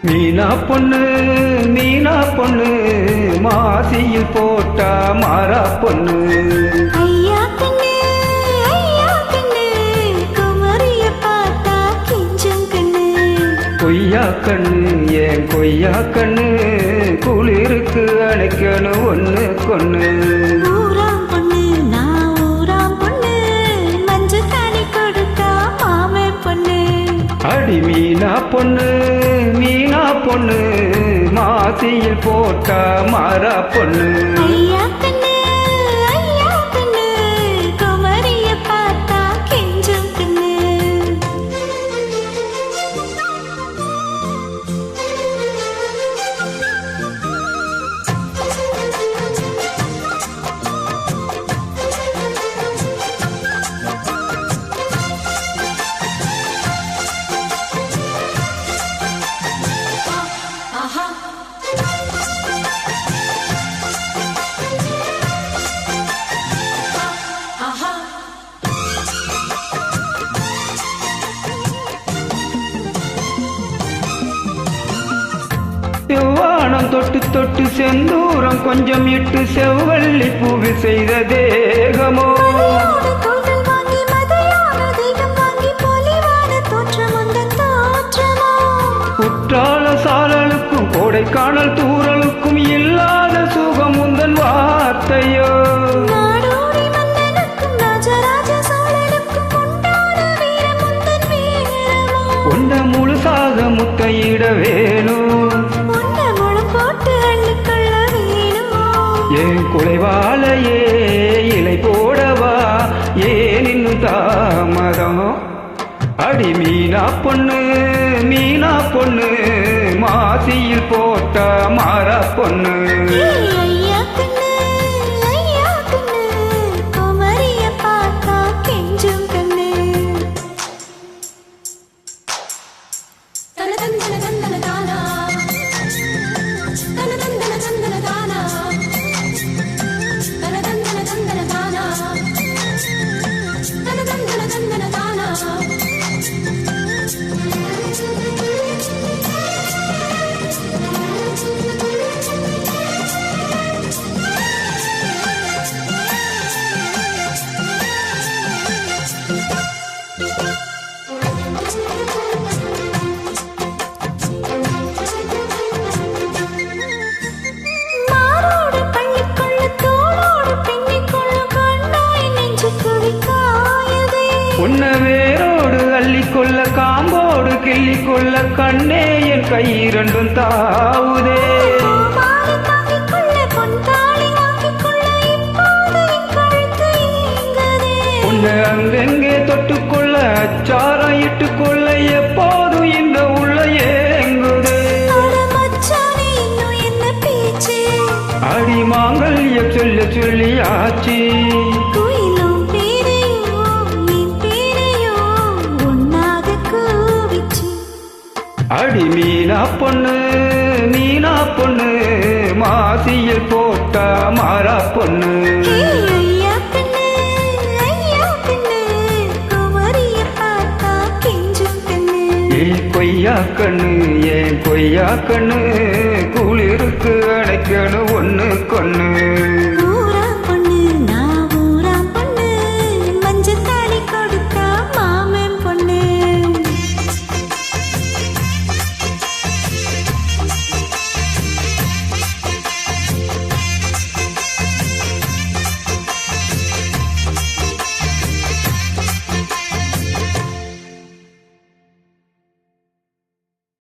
மீனா பொண்ணு மீனா பொண்ணு மாசியில் போட்டா மாறா பொண்ணு. ஐயா கண்ணு குமரிய பார்த்தா கிஞ்சும் கண்ணு. கொய்யா கண்ணு ஏன் கொய்யா கண்ணு குளிருக்கு அணைக்கணும் ஒண்ணு கொண்ணு. ஊராம் பொண்ணு நான் ஊராம் பொண்ணு மஞ்ச தனி கொடுத்தா மாமே பொண்ணு. அடி மீனா பொண்ணு மீனா பொண்ணு மாசியில் போட்டா மாறா பொண்ணு. ஐயா கண்ணு குமரிய பார்த்தா கிஞ்சும் கண்ணு. செவ்வானம் தொட்டு தொட்டு செந்தூரம் கொஞ்சம் இட்டு செவ்வள்ளி பூவி செய்த தேகமோ. குற்றால சாரலுக்கும் கோடைக்கானல் தூரலுக்கும் இல்லாத சுகம் உந்தன் வார்த்தையோ. கொண்ட முழுசாக முத்தையிட வேணும் ஏன் குலைவாலையே இலை போடவா ஏன் இன்னும் தாமதம். அடி மீனா பொண்ணு மீனா பொண்ணு மாசியில் போட்டா மாறா பொண்ணு. உன்ன வேரோடு அள்ளிக்கொள்ள காம்போடு கிள்ளிக்கொள்ள கண்ணே என் கை இரண்டும் தாவுதே. உன்னை அங்கெங்கே தொட்டுக்கொள்ள அச்சாரம் இட்டுக்கொள்ள எப்போதும் இந்த உள்ள ஏங்குதே. அடி மாங்கல்யம் சொல்ல சொல்லி ஆச்சி அடி மீனா பொண்ணு மீனா பொண்ணு மாசியில் போட்டா மாறா பொண்ணு. ஏன் கொய்யா கண்ணு ஏன் கொய்யா கண்ணு குளிருக்கு அணைக்கணும் ஒண்ணு கொண்ணு.